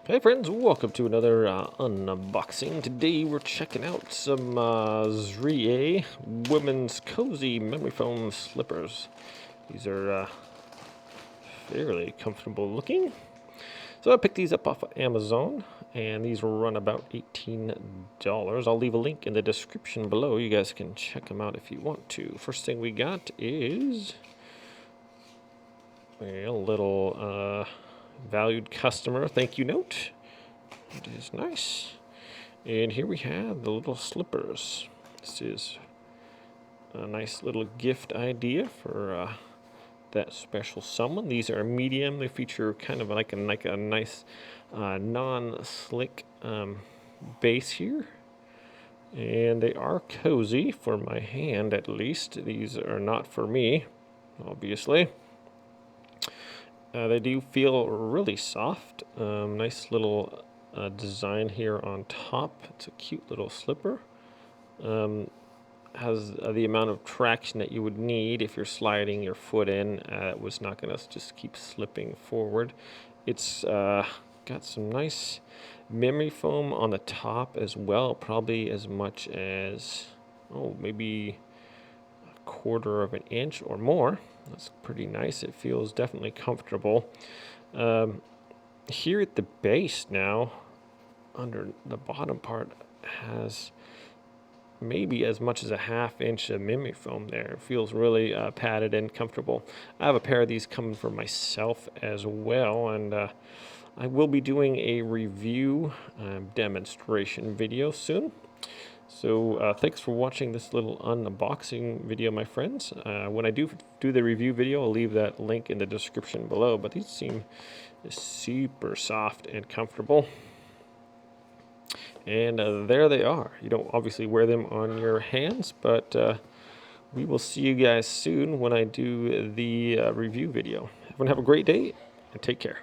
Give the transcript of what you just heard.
Hey friends, welcome to another unboxing. Today we're checking out some Zrie women's cozy memory foam slippers. These are fairly comfortable looking. So I picked these up off of Amazon, and these will run about $18. I'll leave a link in the description below. You guys can check them out if you want to. First thing we got is a little valued customer thank you note. It is nice. And here we have the little slippers. This is a nice little gift idea for that special someone. These are medium. They feature kind of like a nice non-slick base here. And they are cozy for my hand at least. These are not for me, obviously. They do feel really soft. Nice little design here on top. It's a cute little slipper. Has the amount of traction that you would need if you're sliding your foot in. It was not going to just keep slipping forward. It's got some nice memory foam on the top as well, probably as much as, maybe a quarter of an inch or more. That's pretty nice. It feels definitely comfortable. Here at the base now, under the bottom part, has maybe as much as a ½ inch of memory foam there. It feels really padded and comfortable. I have a pair of these coming for myself as well, and I will be doing a review demonstration video soon. So thanks for watching this little unboxing video, my friends. When I do the review video, I'll leave that link in the description below, but these seem super soft and comfortable. And there they are. You don't obviously wear them on your hands, but we will see you guys soon when I do the review video. Everyone have a great day and take care.